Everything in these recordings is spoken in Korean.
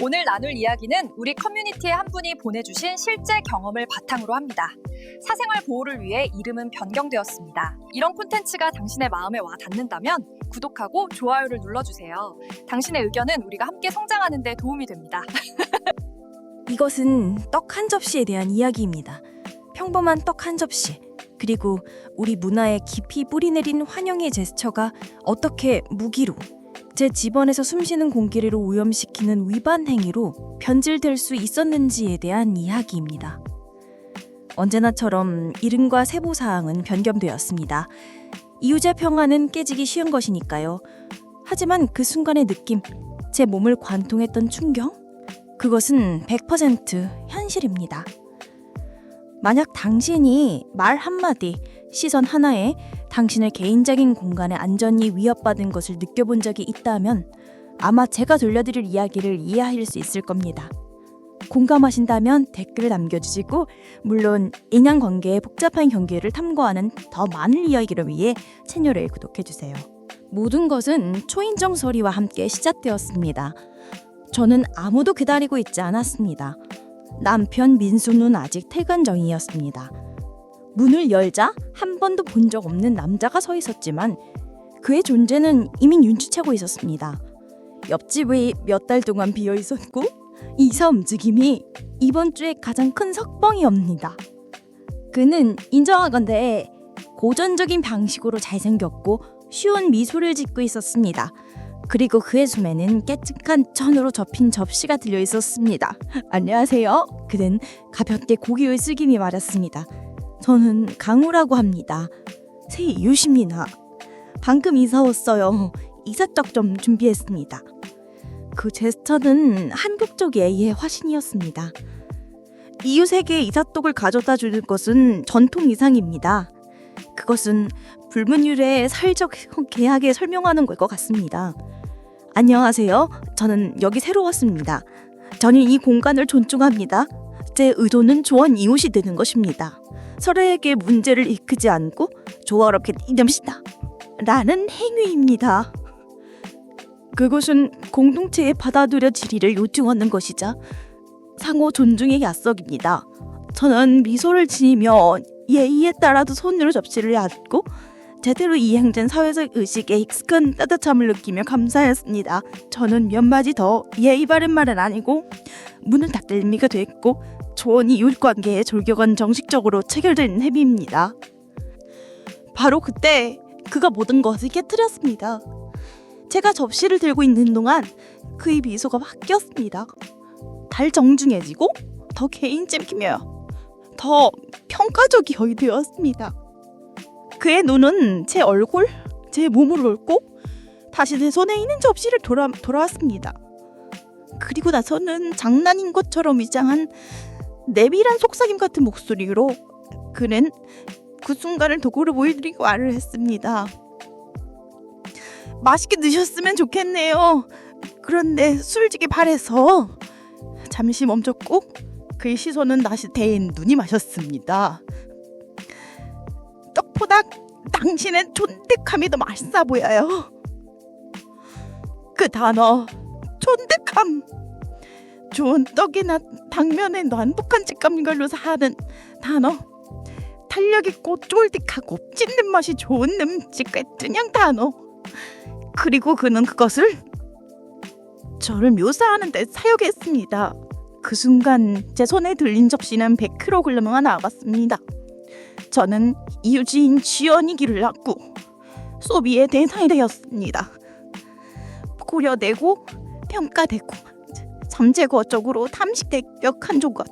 오늘 나눌 이야기는 우리 커뮤니티의 한 분이 보내주신 실제 경험을 바탕으로 합니다. 사생활 보호를 위해 이름은 변경되었습니다. 이런 콘텐츠가 당신의 마음에 와 닿는다면 구독하고 좋아요를 눌러주세요. 당신의 의견은 우리가 함께 성장하는 데 도움이 됩니다. 이것은 떡 한 접시에 대한 이야기입니다. 평범한 떡 한 접시, 그리고 우리 문화에 깊이 뿌리내린 환영의 제스처가 어떻게 무기로, 제 집안에서 숨쉬는 공기를 오염시키는 위반 행위로 변질될 수 있었는지에 대한 이야기입니다. 언제나처럼 이름과 세부사항은 변경되었습니다. 이웃의 평화는 깨지기 쉬운 것이니까요. 하지만 그 순간의 느낌, 제 몸을 관통했던 충격? 그것은 100% 현실입니다. 만약 당신이 말 한마디, 시선 하나에 당신의 개인적인 공간에 안전이 위협받은 것을 느껴본 적이 있다면 아마 제가 들려드릴 이야기를 이해하실 수 있을 겁니다. 공감하신다면 댓글을 남겨주시고, 물론 인간관계의 복잡한 경계를 탐구하는 더 많은 이야기를 위해 채널을 구독해주세요. 모든 것은 초인종 소리와 함께 시작되었습니다. 저는 아무도 기다리고 있지 않았습니다. 남편 민수는 아직 퇴근 중이었습니다. 문을 열자 한 번도 본 적 없는 남자가 서 있었지만 그의 존재는 이미 눈치채고 있었습니다. 옆집이 몇 달 동안 비어 있었고 이사 움직임이 이번 주에 가장 큰 석방이옵니다. 그는 인정하건대 고전적인 방식으로 잘생겼고 쉬운 미소를 짓고 있었습니다. 그리고 그의 숨에는 깨끗한 천으로 접힌 접시가 들려 있었습니다. 안녕하세요. 그는 가볍게 고개를 숙이며 말했습니다. 저는 강우라고 합니다. 새 이웃입니다. 방금 이사 왔어요. 이삿짐 좀 준비했습니다. 그 제스처는 한국적 예의의 화신이었습니다. 이웃에게 이삿독을 가져다 주는 것은 전통 이상입니다. 그것은 불문율의 사회적 계약에 설명하는 것 같습니다. 안녕하세요. 저는 여기 새로 왔습니다. 저는 이 공간을 존중합니다. 제 의도는 좋은 이웃이 되는 것입니다. 서로에게 문제를 일으키지 않고 조화롭게 지냅시다. 라는 행위입니다. 그것은 공동체의 받아들여지기를 요청하는 것이자 상호 존중의 약속입니다. 저는 미소를 지으며 예의에 따라서 손으로 접시를 얹고 제대로 이행된 사회적 의식에 익숙한 따뜻함을 느끼며 감사했습니다. 저는 몇 마디 더 예의 바른 말은 아니고 문을 닫을 의미가 됐고 좋은 이웃 관계의 절격은 정식적으로 체결된 행위입니다. 바로 그때 그가 모든 것을 깨뜨렸습니다. 제가 접시를 들고 있는 동안 그의 미소가 바뀌었습니다. 달 정중해지고 더 개인적이며 더 평가적이 되었습니다. 그의 눈은 제 얼굴, 제 몸을 훑고 다시 내 손에 있는 접시를 돌아왔습니다. 그리고 나서는 장난인 것처럼 위장한 내밀한 속삭임 같은 목소리로 그는 그 순간을 도구로 보여드리고 말을 했습니다. 맛있게 드셨으면 좋겠네요. 그런데 술지게 바래서. 잠시 멈췄고 그의 시선은 다시 대인 눈이 마셨습니다. 떡보다 당신의 쫀득함이 더 맛있어 보여요. 그 단어, 쫀득함. 좋은 떡이나 당면의 완벽한 식감걸로 하는 단어. 탄력 있고 쫄깃하고 찢는 맛이 좋은 음식의 그냥 단어. 그리고 그는 그것을 저를 묘사하는 데 사용했습니다. 그 순간 제 손에 들린 접시는 100kg가 나갔습니다. 저는 이웃인 지연이기를 낳고 소비의 대상이 되었습니다. 고려되고 평가되고 잠재거적으로 탐식된 한 조각.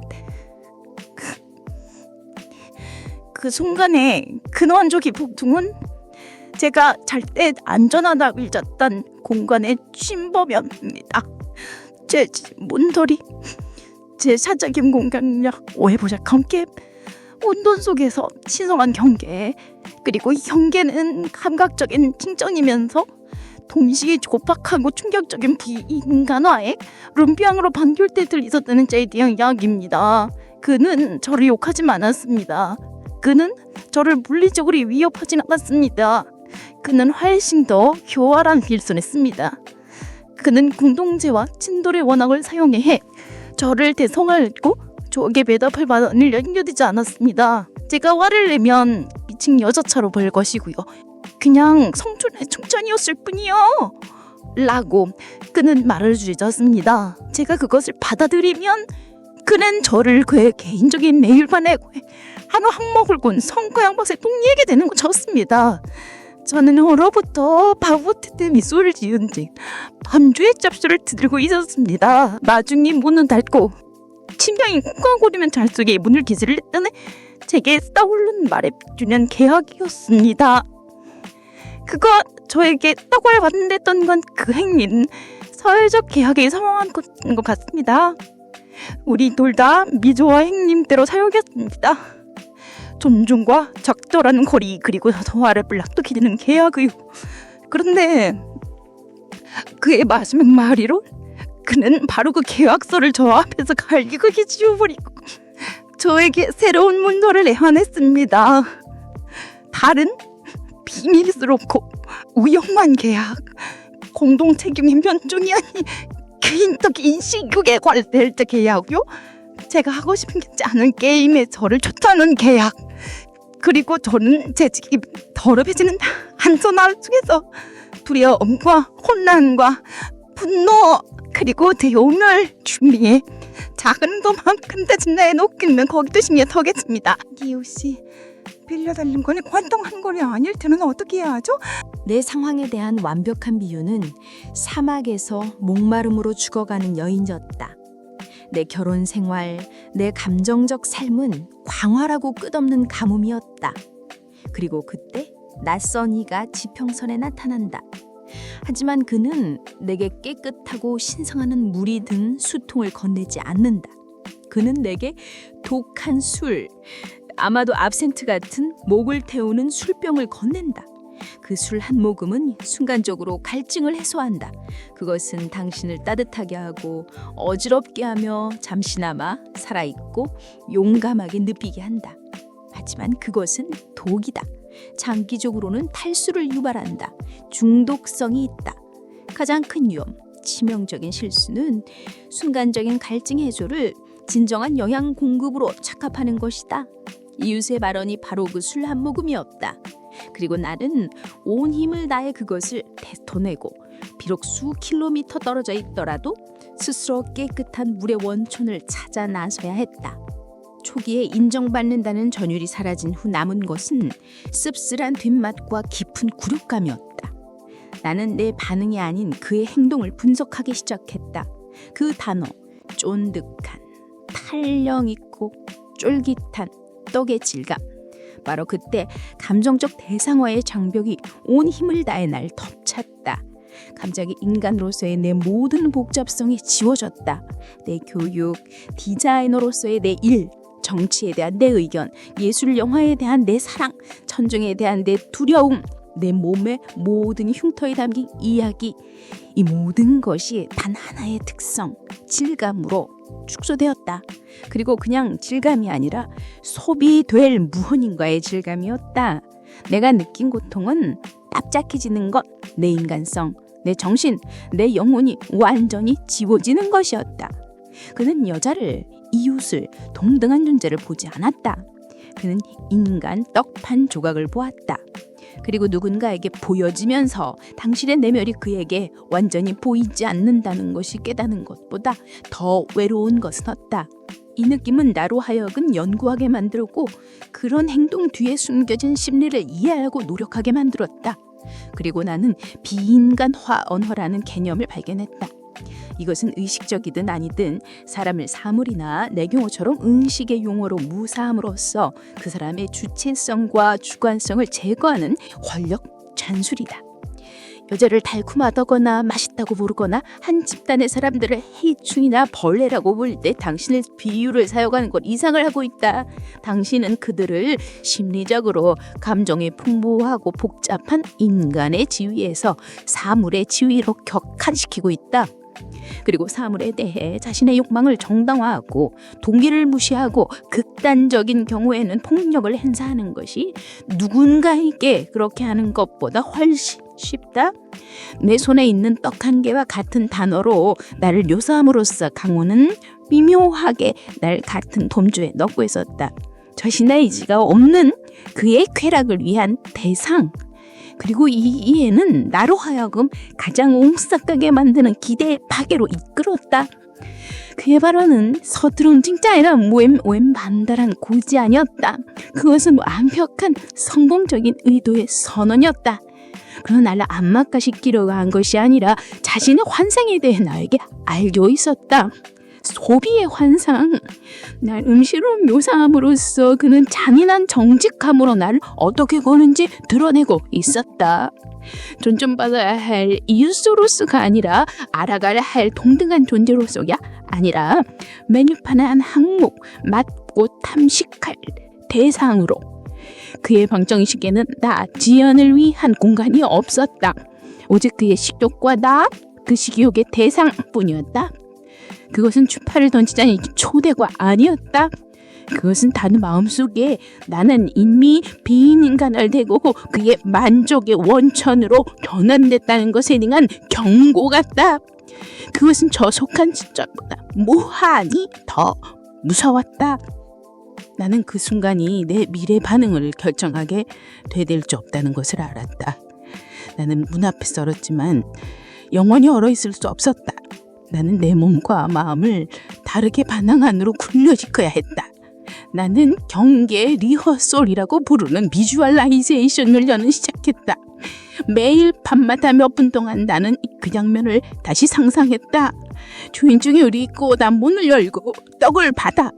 그 순간에 근원적인 폭풍은 제가 잘 때 안전하다고 잊었던 공간의 침범이었습니다. 제 문돌이, 제 사적인 공간력, 오해보작 함께 혼돈 속에서 신성한 경계, 그리고 이 경계는 감각적인 칭찬이면서 동시에 고박하고 충격적인 비인간화의 룸피앙으로 반길 때 들리셨다는 제이디의 이야기입니다. 그는 저를 욕하지 않았습니다. 그는 저를 물리적으로 위협하진 않았습니다. 그는 훨씬 더 교활한 길선했습니다. 그는 공동체와 친돌의 원학을 사용해 저를 대성하였고 저에게 배답할 만을 연결되지 않았습니다. 제가 화를 내면 미친 여자처럼 볼 것이고요. 그냥 성춘의 충전이었을 뿐이요. 라고 그는 말을 주저습니다. 제가 그것을 받아들이면 그는 저를 그의 개인적인 메일반에 한 항목을 꾼 성과 양박에 똥리게 되는 것이었습니다. 저는 얼어부터 바보트때 미소를 지은 뒤 밤주의 짭수를 들고 있었습니다. 나중에 문은 닫고 침향이 쿵쾅거리면 잘 속에 문을 기스를 했더니 제게 떠오른 말에 비추는 계약이었습니다. 그거 저에게 떡을 받는댔던 건 그 행위는 사회적 계약에 상응한 것인 것 같습니다. 우리 둘 다 미조와 행님대로 사용했습니다. 존중과 적절한 거리 그리고 소화를 불락도 기르는 계약이요. 그런데 그의 마지막 말이로 그는 바로 그 계약서를 저 앞에서 갈기게 지워버리고 저에게 새로운 문서를 내환했습니다. 다른 비밀스럽고 위험한 계약, 공동 책임의 면종이 아닌 개인적 인식에 관련될 때 계약이요. 제가 하고 싶은 않은 게임에 저를 쫓아오는 계약. 그리고 저는 제 집이 더럽혀지는 한손 아래쪽에서 두려움과 혼란과 분노 그리고 대용을 준비해 작은 도만 큰데 진나에 놓기면 거기도 심에 서겠습니다. 기우씨 빌려달린 거니 관통한 거리 아닐 때는 어떻게 해야 하죠? 내 상황에 대한 완벽한 비유는 사막에서 목마름으로 죽어가는 여인이었다. 내 결혼 생활, 내 감정적 삶은 광활하고 끝없는 가뭄이었다. 그리고 그때 낯선 이가 지평선에 나타난다. 하지만 그는 내게 깨끗하고 신성하는 물이 든 수통을 건네지 않는다. 그는 내게 독한 술, 아마도 압센트 같은 목을 태우는 술병을 건넨다. 그 술 한 모금은 순간적으로 갈증을 해소한다. 그것은 당신을 따뜻하게 하고 어지럽게 하며 잠시나마 살아있고 용감하게 느끼게 한다. 하지만 그것은 독이다. 장기적으로는 탈수를 유발한다. 중독성이 있다. 가장 큰 위험, 치명적인 실수는 순간적인 갈증 해소를 진정한 영양 공급으로 착각하는 것이다. 이웃의 발언이 바로 그 술 한 모금이었다. 그리고 나는 온 힘을 다해 그것을 뱉어내고 비록 수 킬로미터 떨어져 있더라도 스스로 깨끗한 물의 원천을 찾아 나서야 했다. 초기에 인정받는다는 전율이 사라진 후 남은 것은 씁쓸한 뒷맛과 깊은 굴욕감이었다. 나는 내 반응이 아닌 그의 행동을 분석하기 시작했다. 그 단어, 쫀득한, 탄력 있고 쫄깃한 떡의 질감. 바로 그때 감정적 대상화의 장벽이 온 힘을 다해 날 덮쳤다. 갑자기 인간으로서의 내 모든 복잡성이 지워졌다. 내 교육, 디자이너로서의 내 일, 정치에 대한 내 의견, 예술 영화에 대한 내 사랑, 천정에 대한 내 두려움, 내 몸의 모든 흉터에 담긴 이야기, 이 모든 것이 단 하나의 특성, 질감으로 축소되었다. 그리고 그냥 질감이 아니라 소비될 무언인가의 질감이었다. 내가 느낀 고통은 납작해지는 것, 내 인간성, 내 정신, 내 영혼이 완전히 지워지는 것이었다. 그는 여자를, 이웃을, 동등한 존재를 보지 않았다. 그는 인간 떡판 조각을 보았다. 그리고 누군가에게 보여지면서 당신의 내면이 그에게 완전히 보이지 않는다는 것이 깨닫는 것보다 더 외로운 것은 없다. 이 느낌은 나로 하여금 연구하게 만들고 그런 행동 뒤에 숨겨진 심리를 이해하고 노력하게 만들었다. 그리고 나는 비인간화 언어라는 개념을 발견했다. 이것은 의식적이든 아니든 사람을 사물이나 내 경우처럼 응식의 용어로 무사함으로써 그 사람의 주체성과 주관성을 제거하는 권력 잔술이다. 여자를 달콤하다거나 맛있다고 부르거나 한 집단의 사람들을 해충이나 벌레라고 부를 때 당신은 비유를 사용하는 것 이상을 하고 있다. 당신은 그들을 심리적으로 감정이 풍부하고 복잡한 인간의 지위에서 사물의 지위로 격한시키고 있다. 그리고 사물에 대해 자신의 욕망을 정당화하고 동기를 무시하고 극단적인 경우에는 폭력을 행사하는 것이 누군가에게 그렇게 하는 것보다 훨씬 쉽다. 내 손에 있는 떡 한 개와 같은 단어로 나를 묘사함으로써 강호는 미묘하게 날 같은 범주에 넣고 있었다. 자신의 의지가 없는 그의 쾌락을 위한 대상, 그리고 이 이해는 나로 하여금 가장 옹싹하게 만드는 기대의 파괴로 이끌었다. 그의 발언은 서투른 칭찬이 아니라 반달한 고지 아니었다. 그것은 완벽한 성공적인 의도의 선언이었다. 그러나 나를 안막가시키려고 한 것이 아니라 자신의 환상에 대해 나에게 알고 있었다. 소비의 환상. 날 음식으로 묘사함으로써 그는 잔인한 정직함으로 나를 어떻게 보는지 드러내고 있었다. 존중받아야 할 이웃으로서가 아니라 알아가야 할 동등한 존재로서가 아니라 메뉴판의 한 항목, 맛고 탐식할 대상으로. 그의 방정식에는 나 지연을 위한 공간이 없었다. 오직 그의 식욕과 나, 그 식욕의 대상뿐이었다. 그것은 추파를 던지자니 초대가 아니었다. 그것은 다른 마음속에 나는 이미 비인간을 대고 그의 만족의 원천으로 전환됐다는 것에 대한 경고 같다. 그것은 저속한 시절보다 무한히 더 무서웠다. 나는 그 순간이 내 미래 반응을 결정하게 되될 수 없다는 것을 알았다. 나는 문 앞에 썰었지만 영원히 얼어있을 수 없었다. 나는 내 몸과 마음을 다르게 반항 안으로 굴려지켜야 했다. 나는 경계 리허설이라고 부르는 비주얼라이제이션을 여는 시작했다. 매일 밤마다 몇 분 동안 나는 그 장면을 다시 상상했다. 주인중이 우리 꼬다 문을 열고 떡을 받아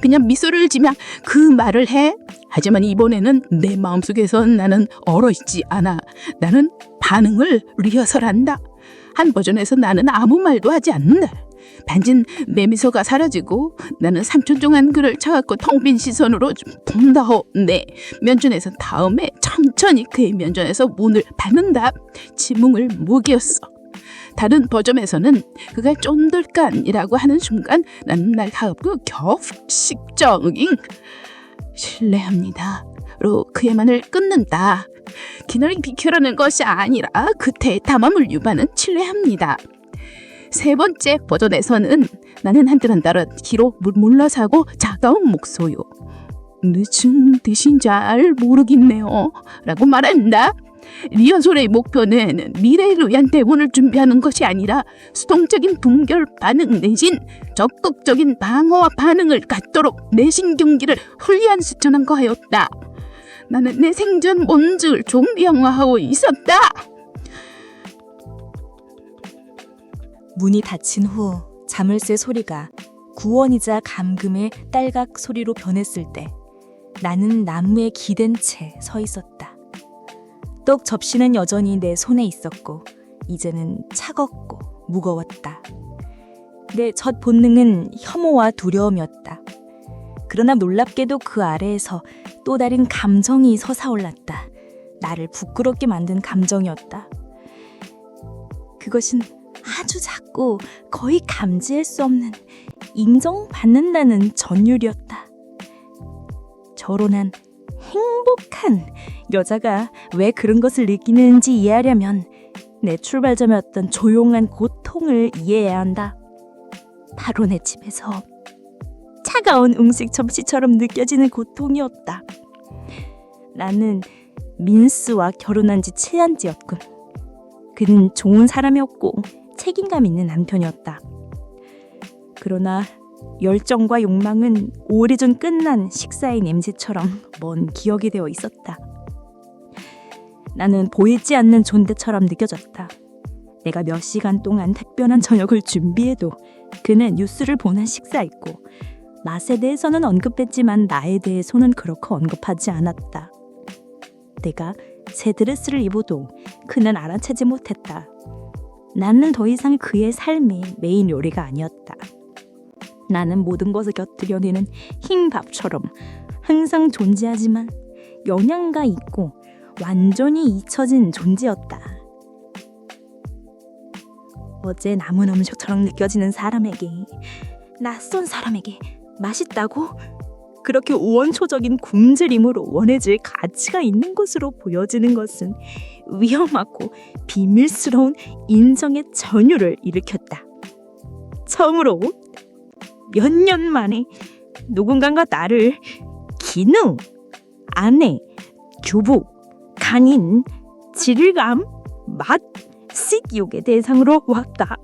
그냥 미소를 지며 그 말을 해. 하지만 이번에는 내 마음속에서 나는 얼어있지 않아. 나는 반응을 리허설한다. 한 버전에서 나는 아무 말도 하지 않는다. 반진 내 미소가 사라지고 나는 3초 동안 그를 쳐갖고 텅 빈 시선으로 본다호 내 면전에서 다음에 천천히 그의 면전에서 문을 닫는다. 지붕을 무기였어. 다른 버전에서는 그가 쫀들깐이라고 하는 순간 나는 날 하고 격식적인 실례합니다로 그의 말을 끊는다. 기나리 비켜라는 것이 아니라 그때의 담함을 유발하는 실례합니다. 세 번째 버전에서는 나는 한들 뒤로 물러서고 차가운 목소리로 늦은 듯인 잘 모르겠네요 라고 말한다. 리허설의 목표는 미래를 위한 대본을 준비하는 것이 아니라 수동적인 분별 반응 내진 적극적인 방어와 반응을 갖도록 내신 경기를 훈련시키는 거였다. 나는 내 생전 뭔지를 좀비형화하고 있었다. 문이 닫힌 후 자물쇠 소리가 구원이자 감금의 딸각 소리로 변했을 때 나는 나무에 기댄 채 서 있었다. 떡 접시는 여전히 내 손에 있었고 이제는 차갑고 무거웠다. 내 첫 본능은 혐오와 두려움이었다. 그러나 놀랍게도 그 아래에서 또 다른 감정이 솟아올랐다. 나를 부끄럽게 만든 감정이었다. 그것은 아주 작고 거의 감지할 수 없는 인정받는다는 전율이었다. 결혼한 행복한 여자가 왜 그런 것을 느끼는지 이해하려면 내 출발점이었던 조용한 고통을 이해해야 한다. 바로 내 집에서 차가운 음식 접시처럼 느껴지는 고통이었다. 나는 민스와 결혼한 지 7년째였군. 그는 좋은 사람이었고 책임감 있는 남편이었다. 그러나 열정과 욕망은 오래전 끝난 식사의 냄새처럼 먼 기억이 되어 있었다. 나는 보이지 않는 존재처럼 느껴졌다. 내가 몇 시간 동안 특별한 저녁을 준비해도 그는 뉴스를 보는 식사했고 맛에 대해서는 언급했지만 나에 대해서는 그렇게 언급하지 않았다. 내가 새 드레스를 입어도 그는 알아채지 못했다. 나는 더 이상 그의 삶의 메인 요리가 아니었다. 나는 모든 것을 곁들여내는 흰 밥처럼 항상 존재하지만 영양가 있고 완전히 잊혀진 존재였다. 어제 남은 음식처럼 느껴지는 사람에게, 낯선 사람에게 맛있다고? 그렇게 우원초적인 굶주림으로 원해질 가치가 있는 것으로 보여지는 것은 위험하고 비밀스러운 인성의 전율을 일으켰다. 처음으로 몇 년 만에 누군가가 나를 기능, 아내, 주부, 간인, 질감, 맛, 식욕의 대상으로 왔다.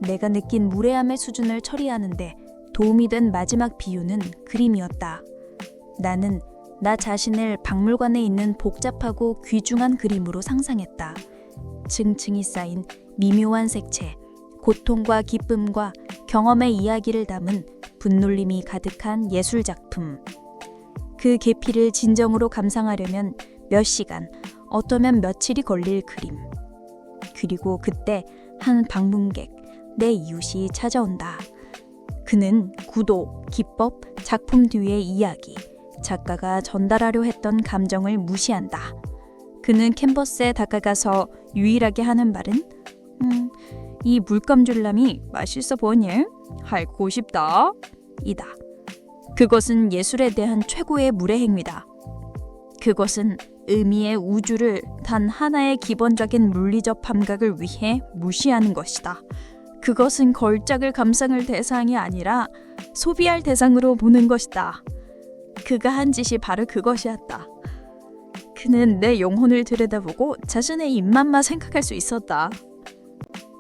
내가 느낀 무례함의 수준을 처리하는데 도움이 된 마지막 비유는 그림이었다. 나는 나 자신을 박물관에 있는 복잡하고 귀중한 그림으로 상상했다. 층층이 쌓인 미묘한 색채, 고통과 기쁨과 경험의 이야기를 담은 분놀림이 가득한 예술작품. 그 계피를 진정으로 감상하려면 몇 시간, 어쩌면 며칠이 걸릴 그림. 그리고 그때 한 방문객, 내 이웃이 찾아온다. 그는 구도, 기법, 작품 뒤의 이야기, 작가가 전달하려 했던 감정을 무시한다. 그는 캔버스에 다가가서 유일하게 하는 말은 이 물감줄람이 맛있어 보니? 핥고 싶다. 이다. 그것은 예술에 대한 최고의 무례행위다. 그것은 의미의 우주를 단 하나의 기본적인 물리적 감각을 위해 무시하는 것이다. 그것은 걸작을 감상할 대상이 아니라 소비할 대상으로 보는 것이다. 그가 한 짓이 바로 그것이었다. 그는 내 영혼을 들여다보고 자신의 입맛만 생각할 수 있었다.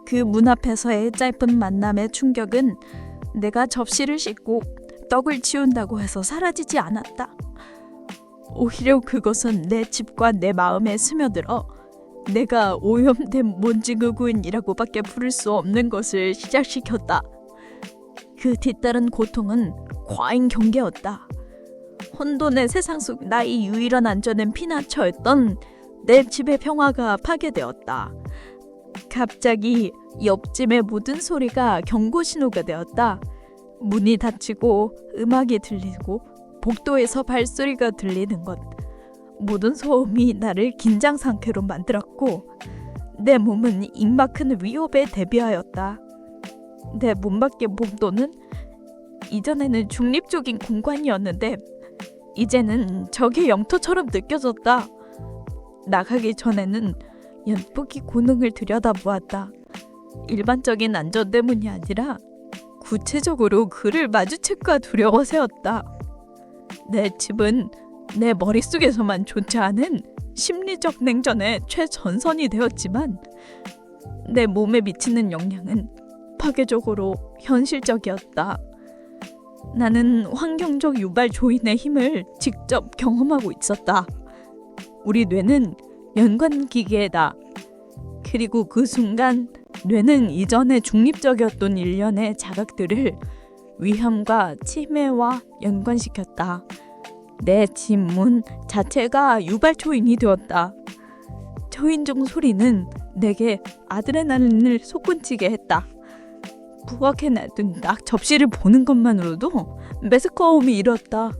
그 문 앞에서의 짧은 만남의 충격은 내가 접시를 씻고 떡을 치운다고 해서 사라지지 않았다. 오히려 그것은 내 집과 내 마음에 스며들어 내가 오염된 먼지그구인이라고밖에 부를 수 없는 것을 시작시켰다. 그 뒤따른 고통은 과잉 경계였다. 혼돈의 세상 속 나의 유일한 안전은 피나처였던 내 집의 평화가 파괴되었다. 갑자기 옆집의 모든 소리가 경고 신호가 되었다. 문이 닫히고 음악이 들리고 복도에서 발소리가 들리는 것. 모든 소음이 나를 긴장 상태로 만들었고 내 몸은 입막힌 위협에 대비하였다. 내 문 밖의 복도는 이전에는 중립적인 공간이었는데 이제는 적의 영토처럼 느껴졌다. 나가기 전에는 연복이 고능을 들여다보았다. 일반적인 안전 때문이 아니라 구체적으로 그를 마주칠까 두려워서였다. 내 집은 내 머릿속에서만 좋지 않은 심리적 냉전의 최전선이 되었지만 내 몸에 미치는 영향은 파괴적으로 현실적이었다. 나는 환경적 유발 조인의 힘을 직접 경험하고 있었다. 우리 뇌는 연관기계다. 그리고 그 순간 뇌는 이전에 중립적이었던 일련의 자각들을 위험과 침해와 연관시켰다. 내 집문 자체가 유발 초인이 되었다. 초인종 소리는 내게 아드레날린을 솟구치게 했다. 부엌에 놔둔 딱 접시를 보는 것만으로도 메스꺼움이 일었다.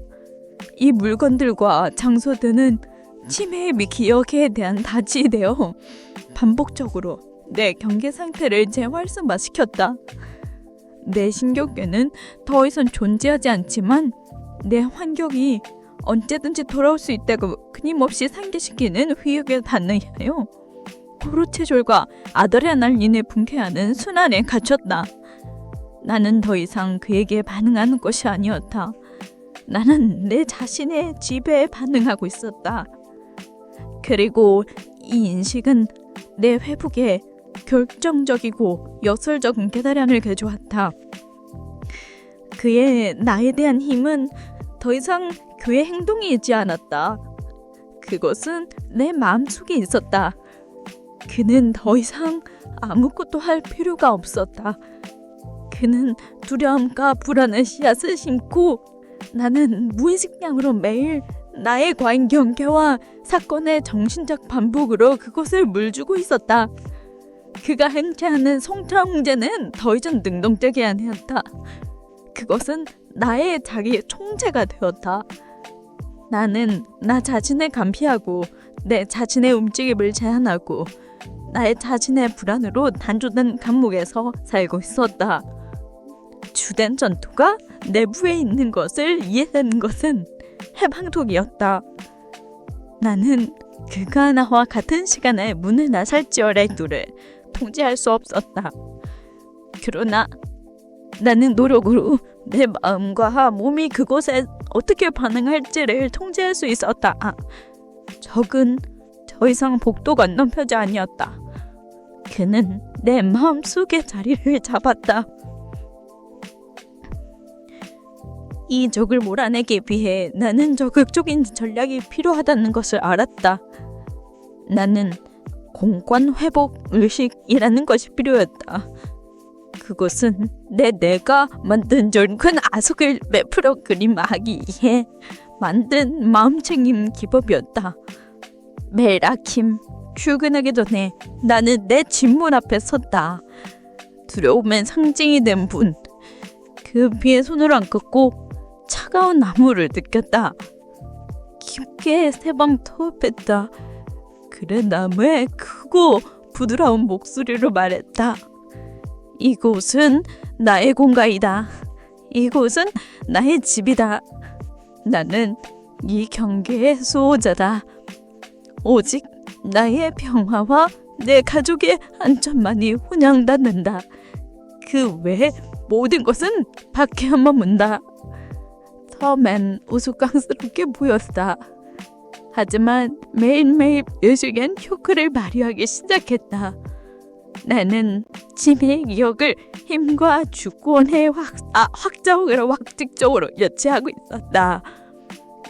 이 물건들과 장소들은 치매의 기억에 대한 다시 되어 반복적으로 내 경계 상태를 재활성화시켰다. 내 신경계는 더 이상 존재하지 않지만 내 환경이 언제든지 돌아올 수 있다고 끊임없이 상기시키는 위협에 반응하여 코르티졸과 아드레날린을 분해하는 순환에 갇혔다. 나는 더 이상 그에게 반응하는 것이 아니었다. 나는 내 자신의 지배에 반응하고 있었다. 그리고 이 인식은 내 회복에 결정적이고 역설적인 깨달음을 가져왔다. 그의 나에 대한 힘은 더 이상 그의 행동이 있지 않았다. 그것은 내 마음속에 있었다. 그는 더 이상 아무것도 할 필요가 없었다. 그는 두려움과 불안의 씨앗을 심고 나는 무의식량으로 매일 나의 과잉 경계와 사건의 정신적 반복으로 그것을 물주고 있었다. 그가 행태하는 성창제는 더 이상 능동적이 아니었다. 그것은 나의 자기 총체가 되었다. 나는 나 자신을 감피하고 내 자신의 움직임을 제한하고 나의 자신의 불안으로 단조된 감옥에서 살고 있었다. 주된 전투가 내부에 있는 것을 이해하는 것은 해방독이었다. 나는 그가 나와 같은 시간에 문을 나설지어라도를 통제할 수 없었다. 그러나 나는 노력으로 내 마음과 몸이 그곳에 어떻게 반응할지를 통제할 수 있었다. 적은 더 이상 복도 건너편이 아니었다. 그는 내 마음속에 자리를 잡았다. 이 적을 몰아내기 위해 나는 적극적인 전략이 필요하다는 것을 알았다. 나는 공간 회복 의식이라는 것이 필요했다. 그것은 내가 만든 넓은 아속을 매풀어 그림하기 위해 만든 마음챙김 기법이었다. 매일 아침 출근하기 전에 나는 내 집문 앞에 섰다. 두려움의 상징이 된 분, 그 위에 손을 얹고 차가운 나무를 느꼈다. 깊게 세 번 호흡했다. 그래 나무에 크고 부드러운 목소리로 말했다. 이곳은 나의 공간이다. 이곳은 나의 집이다. 나는 이 경계의 수호자다. 오직 나의 평화와 내 가족의 안전만이 훈양받는다. 그 외의 모든 것은 밖에 머문다. 처음엔 우스꽝스럽게 보였다. 하지만 매일매일 의식엔 효과를 발휘하기 시작했다. 나는 치매의 기억을 힘과 주권의 확직적으로 여치하고 있었다.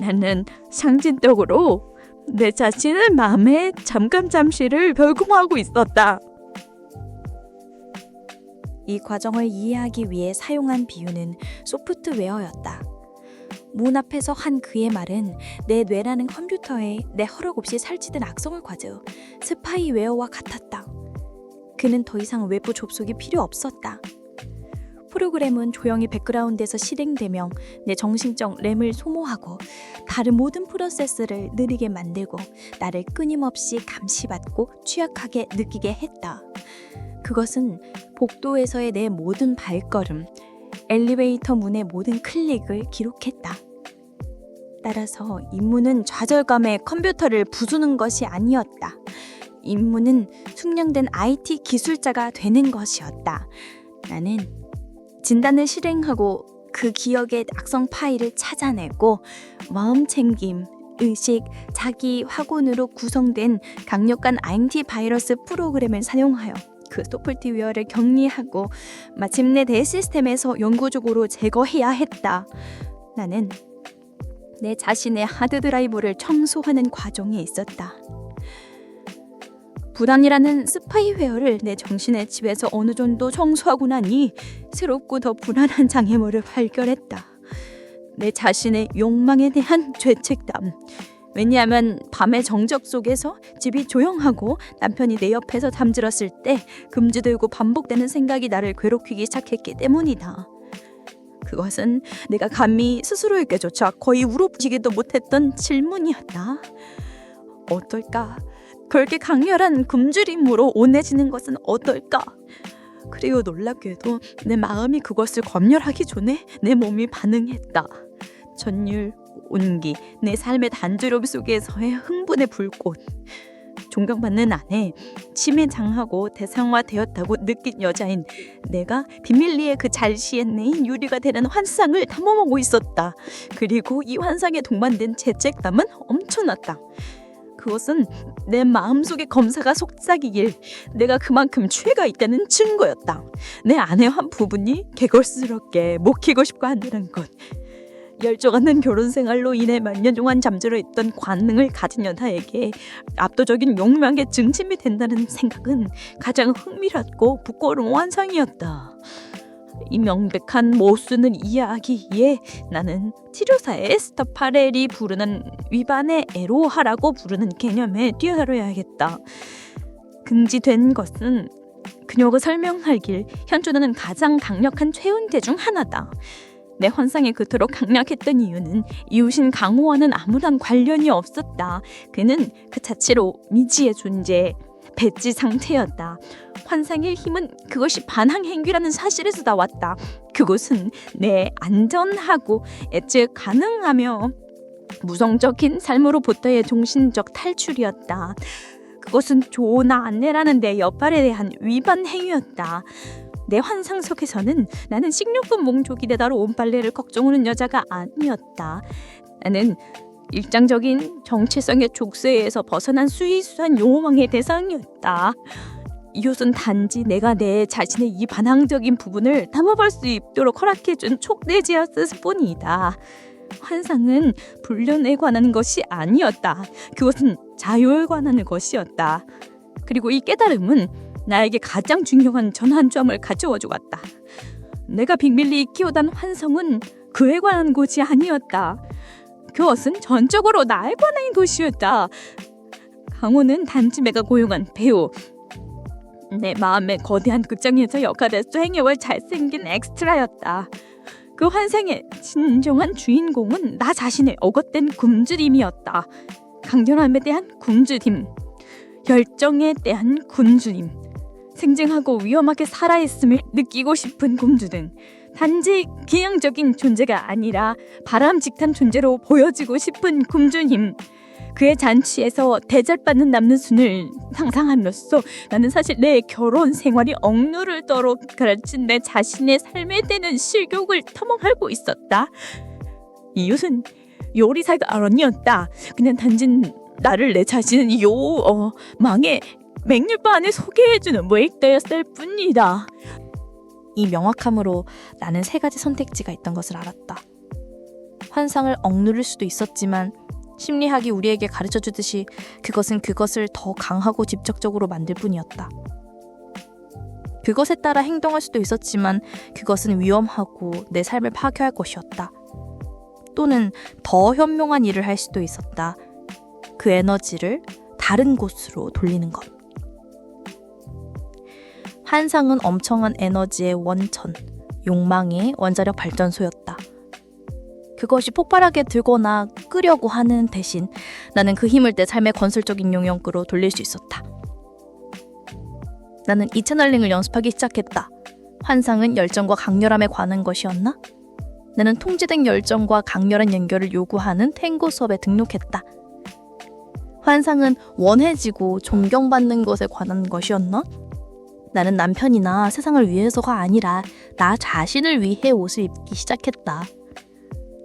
나는 상징적으로 내 자신의 마음에 잠시를 별공하고 있었다. 이 과정을 이해하기 위해 사용한 비유는 소프트웨어였다. 문 앞에서 한 그의 말은 내 뇌라는 컴퓨터에 내 허락 없이 설치된 악성을 과제해 스파이웨어와 같았다. 그는 더 이상 외부 접속이 필요 없었다. 프로그램은 조용히 백그라운드에서 실행되며 내 정신적 램을 소모하고 다른 모든 프로세스를 느리게 만들고 나를 끊임없이 감시받고 취약하게 느끼게 했다. 그것은 복도에서의 내 모든 발걸음, 엘리베이터 문의 모든 클릭을 기록했다. 따라서 임무는 좌절감에 컴퓨터를 부수는 것이 아니었다. 임무는 숙련된 IT 기술자가 되는 것이었다. 나는 진단을 실행하고 그 기억의 악성 파일을 찾아내고 마음챙김, 의식, 자기 확언으로 구성된 강력한 안티바이러스 프로그램을 사용하여 그 소프트웨어를 격리하고 마침내 내 시스템에서 영구적으로 제거해야 했다. 나는 내 자신의 하드드라이브를 청소하는 과정에 있었다. 불안이라는 스파이웨어를 내 정신의 집에서 어느 정도 청소하고 나니 새롭고 더 불안한 장애물을 발견했다. 내 자신의 욕망에 대한 죄책감. 왜냐하면 밤의 정적 속에서 집이 조용하고 남편이 내 옆에서 잠들었을 때 금지되고 반복되는 생각이 나를 괴롭히기 시작했기 때문이다. 그것은 내가 감히 스스로에게조차 거의 울어보지기도 못했던 질문이었다. 어떨까? 그렇게 강렬한 굶주림으로 온해지는 것은 어떨까? 그리고 놀랍게도 내 마음이 그것을 검열하기 전에 내 몸이 반응했다. 전율, 온기, 내 삶의 단조로움 속에서의 흥분의 불꽃. 존경받는 아내, 치매장하고 대상화되었다고 느낀 여자인 내가 비밀리에 그 잘시의 내인 유리가 되는 환상을 탐험하고 있었다. 그리고 이 환상에 동반된 죄책감은 엄청났다. 그것은 내 마음속의 검사가 속삭이길 내가 그만큼 죄가 있다는 증거였다. 내 안의 한 부분이 개걸스럽게 먹히고 싶고 한다는 것. 열정없는 결혼 생활로 인해 몇 년 동안 잠들어 있던 관능을 가진 여자에게 압도적인 욕망의 증심이 된다는 생각은 가장 흥미롭고 부끄러운 환상이었다. 이 명백한 모순을 이해하기 위해 나는 치료사의 스타파렐이 부르는 위반의 에로하라고 부르는 개념에 뛰어들어야겠다. 금지된 것은 그녀가 설명하길 현존하는 가장 강력한 최운대 중 하나다. 내 환상이 그토록 강력했던 이유는 이웃인 강호와는 아무런 관련이 없었다. 그는 그 자체로 미지의 존재, 배지 상태였다. 환상의 힘은 그것이 반항 행위라는 사실에서 나왔다. 그것은 내 안전하고 예측 가능하며 무성적인 삶으로부터의 정신적 탈출이었다. 그것은 좋으나 안내라는 내 역할에 대한 위반 행위였다. 내 환상 속에서는 나는 식료품 몽족이 되다로 온 빨래를 걱정하는 여자가 아니었다. 나는 일장적인 정체성의 족쇄에서 벗어난 수위수한 욕망의 대상이었다. 이웃은 단지 내가 내 자신의 이 반항적인 부분을 담아볼 수 있도록 허락해준 촉대지였을 뿐이다. 환상은 불륜에 관한 것이 아니었다. 그것은 자유에 관한 것이었다. 그리고 이 깨달음은 나에게 가장 중요한 전환점을 가져와 주었다. 내가 빅밀리 키우던 환상은 그에 관한 것이 아니었다. 그것은 전적으로 나에 관한 것이었다. 강호는 단지 내가 고용한 배우, 내 마음의 거대한 극장에서 역할을 수행해올 잘생긴 엑스트라였다. 그 환생의 진정한 주인공은 나 자신의 억압된 굶주림이었다. 강렬함에 대한 굶주림, 열정에 대한 굶주림, 생생하고 위험하게 살아있음을 느끼고 싶은 굶주림, 단지 기형적인 존재가 아니라 바람직한 존재로 보여지고 싶은 굶주림. 그의 잔치에서 대접받는 남는 순을 상상함으로써 나는 사실 내 결혼 생활이 억누르도록 가르친 내 자신의 삶에 대한 실욕을 탐험하고 있었다. 이웃은 요리사가 아니었다. 그냥 단지 나를 내 자신은 망의 맥류바 안에 소개해주는 모액도였을 뿐이다. 이 명확함으로 나는 세 가지 선택지가 있던 것을 알았다. 환상을 억누를 수도 있었지만 심리학이 우리에게 가르쳐주듯이 그것은 그것을 더 강하고 직접적으로 만들 뿐이었다. 그것에 따라 행동할 수도 있었지만 그것은 위험하고 내 삶을 파괴할 것이었다. 또는 더 현명한 일을 할 수도 있었다. 그 에너지를 다른 곳으로 돌리는 것. 환상은 엄청난 에너지의 원천, 욕망의 원자력 발전소였다. 그것이 폭발하게 들거나 끄려고 하는 대신 나는 그 힘을 내 삶의 건설적인 영역으로 돌릴 수 있었다. 나는 이 채널링을 연습하기 시작했다. 환상은 열정과 강렬함에 관한 것이었나? 나는 통제된 열정과 강렬한 연결을 요구하는 탱고 수업에 등록했다. 환상은 원해지고 존경받는 것에 관한 것이었나? 나는 남편이나 세상을 위해서가 아니라 나 자신을 위해 옷을 입기 시작했다.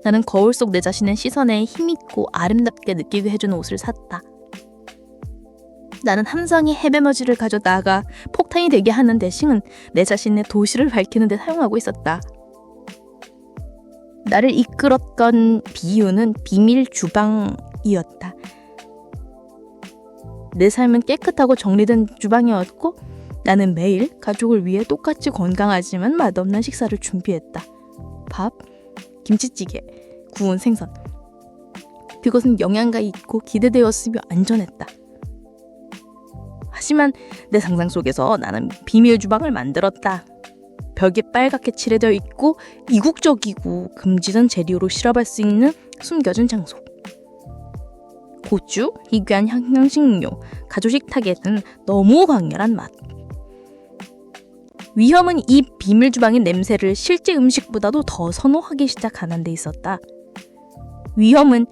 나는 거울 속 내 자신의 시선에 힘있고 아름답게 느끼게 해주는 옷을 샀다. 나는 함성의 핵에너지를 가져다가 폭탄이 되게 하는 대신은 내 자신의 도시를 밝히는 데 사용하고 있었다. 나를 이끌었던 비유는 비밀 주방이었다. 내 삶은 깨끗하고 정리된 주방이었고 나는 매일 가족을 위해 똑같이 건강하지만 맛없는 식사를 준비했다. 밥, 김치찌개, 구운 생선. 그것은 영양가 있고 기대되었으며 안전했다. 하지만 내 상상 속에서 나는 비밀 주방을 만들었다. 벽에 빨갛게 칠해져 있고 이국적이고 금지된 재료로 실험할 수 있는 숨겨진 장소. 고추, 희귀한 향신료, 가족 식탁에는 너무 강렬한 맛. 위험은 이 비밀 주방의 냄새를 실제 음식보다도 더 선호하기 시작하는 데 있었다. 위험은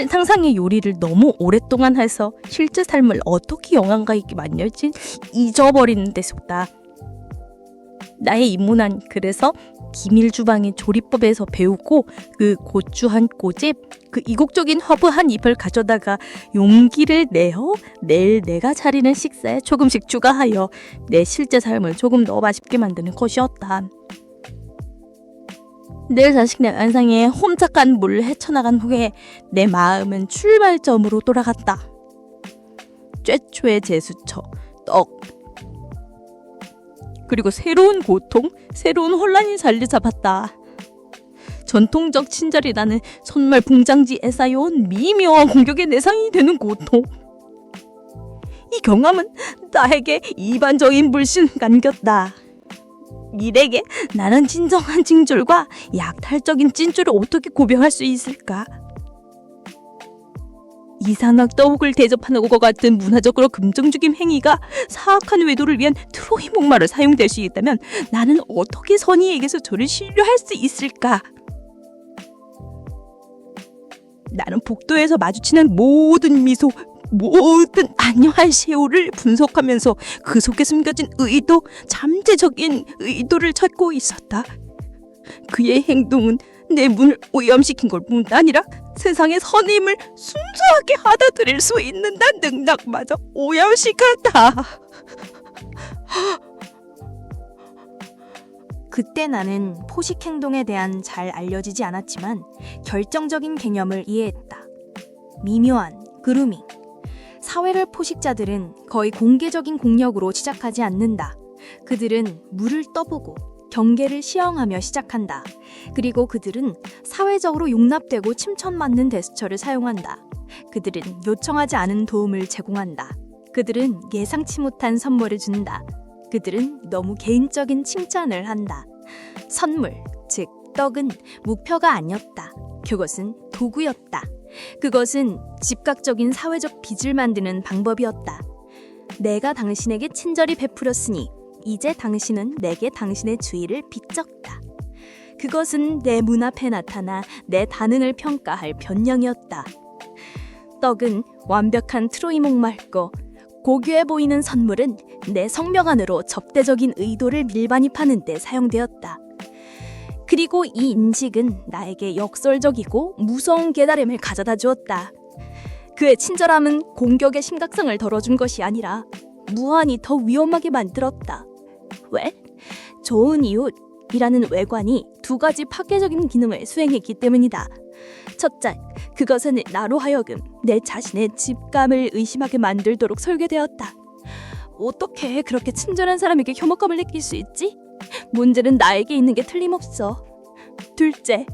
상상의 요리를 너무 오랫동안 해서 실제 삶을 어떻게 영향가 있게 만들지 잊어버리는 데 있었다. 나의 입문은 그래서 비밀 주방의 조리법에서 배우고 그 고추 한 꼬집, 그 이국적인 허브 한 잎을 가져다가 용기를 내어 내일 내가 차리는 식사에 조금씩 추가하여 내 실제 삶을 조금 더 맛있게 만드는 것이었다. 내 자신의 안상에 홈착한 물을 헤쳐나간 후에 내 마음은 출발점으로 돌아갔다. 최초의 제수처, 떡. 그리고 새로운 고통, 새로운 혼란이 자리 잡았다. 전통적 친절이라는 손말 붕장지에 쌓여온 미묘한 공격의 내상이 되는 고통. 이 경험은 나에게 이반적인 불신을 안겼다. 미래에 나는 진정한 징졸과 약탈적인 찐졸을 어떻게 구별할 수 있을까? 이상학 떡을 대접하는 것과 같은 문화적으로 긍정적인 행위가 사악한 외도를 위한 트로이 목마로 사용될 수 있다면 나는 어떻게 선의에게서 저를 신뢰할 수 있을까? 나는 복도에서 마주치는 모든 미소, 모든 안녕할 새우를 분석하면서 그 속에 숨겨진 의도, 잠재적인 의도를 찾고 있었다. 그의 행동은 내 문을 오염시킨 걸 뿐 아니라 세상의 선임을 순수하게 받아들일 수 있는 난 능력마저 오염시켰다. 그때 나는 포식 행동에 대한 잘 알려지지 않았지만 결정적인 개념을 이해했다. 미묘한 그루밍. 사회를 포식자들은 거의 공개적인 공력으로 시작하지 않는다. 그들은 물을 떠보고 경계를 시험하며 시작한다. 그리고 그들은 사회적으로 용납되고 칭찬받는 제스처를 사용한다. 그들은 요청하지 않은 도움을 제공한다. 그들은 예상치 못한 선물을 준다. 그들은 너무 개인적인 칭찬을 한다. 선물, 즉 떡은 목표가 아니었다. 그것은 도구였다. 그것은 즉각적인 사회적 빚을 만드는 방법이었다. 내가 당신에게 친절히 베풀었으니 이제 당신은 내게 당신의 주의를 빚졌다. 그것은 내 문 앞에 나타나 내 다능을 평가할 변명이었다. 떡은 완벽한 트로이 목말고 고귀해 보이는 선물은 내 성명 안으로 접대적인 의도를 밀반입하는 데 사용되었다. 그리고 이 인식은 나에게 역설적이고 무서운 깨달음을 가져다 주었다. 그의 친절함은 공격의 심각성을 덜어준 것이 아니라 무한히 더 위험하게 만들었다. 왜? 좋은 이웃이라는 외관이 두 가지 파괴적인 기능을 수행했기 때문이다. 첫째, 그것은 나로 하여금 내 자신의 집감을 의심하게 만들도록 설계되었다. 어떻게 그렇게 친절한 사람에게 혐오감을 느낄 수 있지? 문제는 나에게 있는 게 틀림없어. 둘째,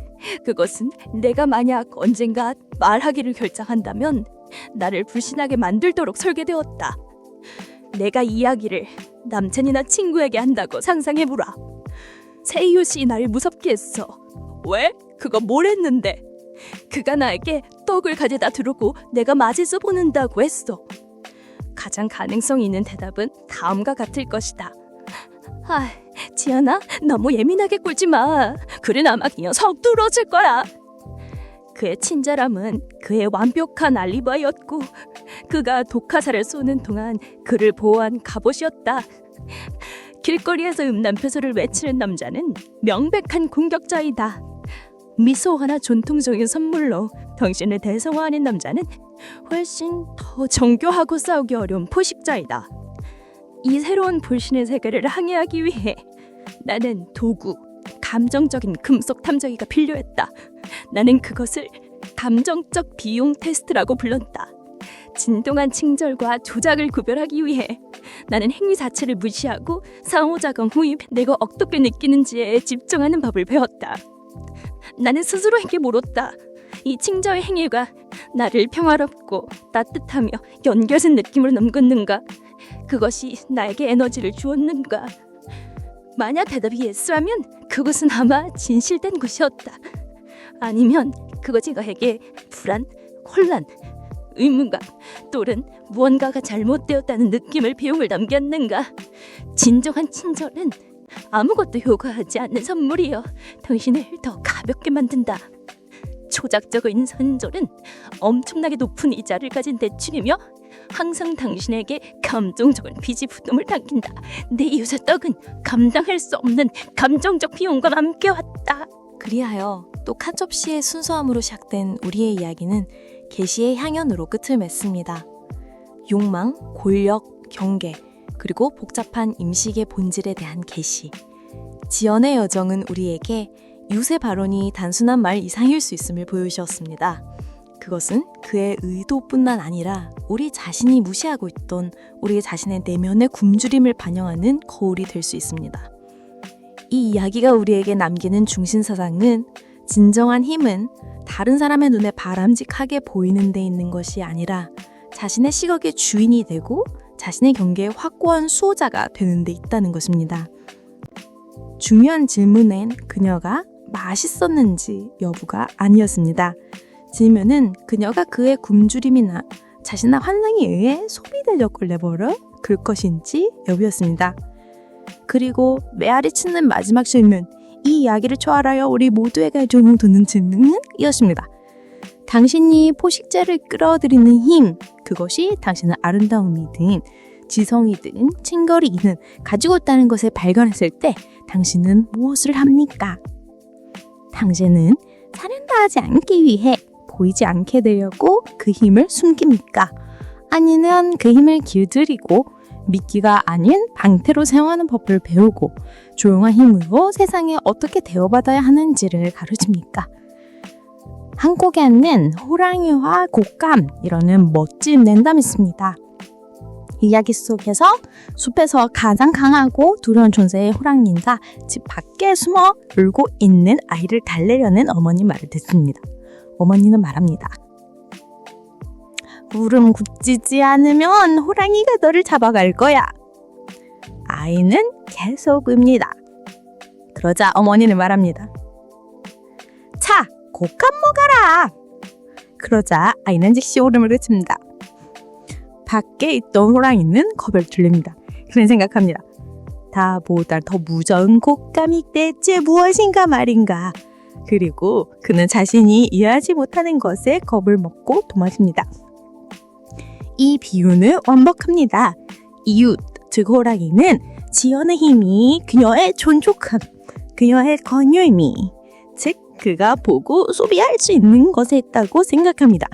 그것은 내가 만약 언젠가 말하기를 결정한다면 나를 불신하게 만들도록 설계되었다. 내가 이야기를 남친이나 친구에게 한다고 상상해보라. 새 이웃이 나를 무섭게 했어. 왜? 그거 뭘 했는데? 그가 나에게 떡을 가져다 두르고 내가 맞이서 보는다고 했어. 가장 가능성 있는 대답은 다음과 같을 것이다. 지연아, 너무 예민하게 굴지 마. 그래 아마 이 녀석 뚫어질 거야. 그의 친절함은 그의 완벽한 알리바이였고 그가 독화살을 쏘는 동안 그를 보호한 갑옷이었다. 길거리에서 음란표소를 외치는 남자는 명백한 공격자이다. 미소하나 전통적인 선물로 당신을 대성화하는 남자는 훨씬 더 정교하고 싸우기 어려운 포식자이다. 이 새로운 불신의 세계를 항해하기 위해 나는 도구, 감정적인 금속 탐정이가 필요했다. 나는 그것을 감정적 비용 테스트라고 불렀다. 진동한 칭절과 조작을 구별하기 위해 나는 행위 자체를 무시하고 상호작용 후에 내가 어떻게 느끼는지에 집중하는 법을 배웠다. 나는 스스로에게 물었다. 이 칭절의 행위가 나를 평화롭고 따뜻하며 연결된 느낌으로 넘겼는가? 그것이 나에게 에너지를 주었는가? 만약 대답이 예스라면 그것은 아마 진실된 것이었다. 아니면 그것이 나에게 불안, 혼란, 의문감 또는 무언가가 잘못되었다는 느낌을 비용을 남겼는가? 진정한 친절은 아무것도 효과하지 않는 선물이여 당신을 더 가볍게 만든다. 초작적인 선절은 엄청나게 높은 이자를 가진 대출이며 항상 당신에게 감정적인 빚이 부담을 당긴다. 내 이웃의 떡은 감당할 수 없는 감정적 비용과 함께왔다. 그리하여 또 칸첩시의 순수함으로 시작된 우리의 이야기는 계시의 향연으로 끝을 맺습니다. 욕망, 권력, 경계, 그리고 복잡한 임식의 본질에 대한 계시. 지연의 여정은 우리에게 유세 발언이 단순한 말 이상일 수 있음을 보여주었습니다. 그것은 그의 의도뿐만 아니라 우리 자신이 무시하고 있던 우리 자신의 내면의 굶주림을 반영하는 거울이 될 수 있습니다. 이 이야기가 우리에게 남기는 중심사상은 진정한 힘은 다른 사람의 눈에 바람직하게 보이는 데 있는 것이 아니라 자신의 시각의 주인이 되고 자신의 경계의 확고한 수호자가 되는 데 있다는 것입니다. 중요한 질문엔 그녀가 맛있었는지 여부가 아니었습니다. 질문은 그녀가 그의 굶주림이나 자신의 환상에 의해 소비대적을 내버려 글 것인지 여부였습니다. 그리고 메아리 치는 마지막 질문, 이 이야기를 초월하여 우리 모두에게 조명 돋는 질문은 이었습니다. 당신이 포식자를 끌어들이는 힘, 그것이 당신의 아름다움이든 지성이든 친거리이든 가지고 있다는 것을 발견했을 때 당신은 무엇을 합니까? 당신은 살인당하지 않기 위해 보이지 않게 되려고 그 힘을 숨깁니까? 아니면 그 힘을 길들이고 미끼가 아닌 방태로 사용하는 법을 배우고 조용한 힘으로 세상에 어떻게 대우받아야 하는지를 가르칩니까? 한 곡에 앉는 호랑이와 곶감이라는 멋진 랜담이 있습니다. 이야기 속에서 숲에서 가장 강하고 두려운 존재의 호랑이가 집 밖에 숨어 울고 있는 아이를 달래려는 어머니 말을 듣습니다. 어머니는 말합니다. 울음 그치지 않으면 호랑이가 너를 잡아갈 거야. 아이는 계속 웁니다. 그러자 어머니는 말합니다. 차, 곶감 먹어라. 그러자 아이는 즉시 울음을 그칩니다. 밖에 있던 호랑이는 겁을 tur립니다. 그는 생각합니다. 다보다 더 무서운 곶감이 대체 무엇인가 말인가. 그리고 그는 자신이 이해하지 못하는 것에 겁을 먹고 도망칩니다. 이 비유는 완벽합니다. 이웃, 즉 호랑이는 지연의 힘이 그녀의 촌족함, 그녀의 권유미, 즉 그가 보고 소비할 수 있는 것에 있다고 생각합니다.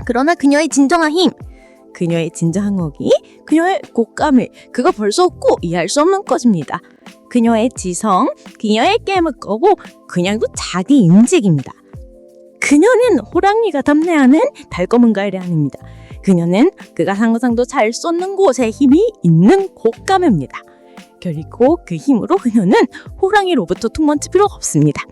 그러나 그녀의 진정한 힘, 그녀의 진정한 것이 그녀의 곶감을 그가 볼 수 없고 이해할 수 없는 것입니다. 그녀의 지성, 그녀의 게임을 거고 그냥도 자기 인식입니다. 그녀는 호랑이가 탐내하는 달콤한 과일이 아닙니다. 그녀는 그가 상상도 잘 쏟는 곳에 힘이 있는 곶감입니다. 그리고 그 힘으로 그녀는 호랑이로부터 도망칠 필요가 없습니다.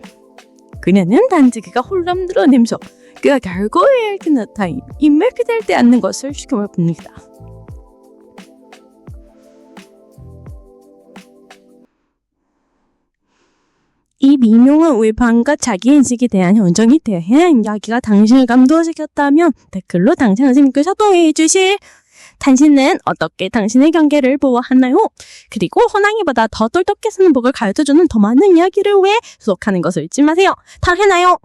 그녀는 단지 그가 홀람 드러내면서 그가 결국에 이렇게 나타나 인맥이 되지 않는 것을 지켜볼 뿐입니다. 이 미묘한 외반과 자기인식에 대한 현정에 대한 이야기가 당신을 감동시켰다면 댓글로 당신의 선생님께 소통해 주실. 당신은 어떻게 당신의 경계를 보호하나요? 그리고 호랑이보다 더 똑똑히 사는 법을 가르쳐주는 더 많은 이야기를 위해 구독하는 것을 잊지 마세요. 다 해나요?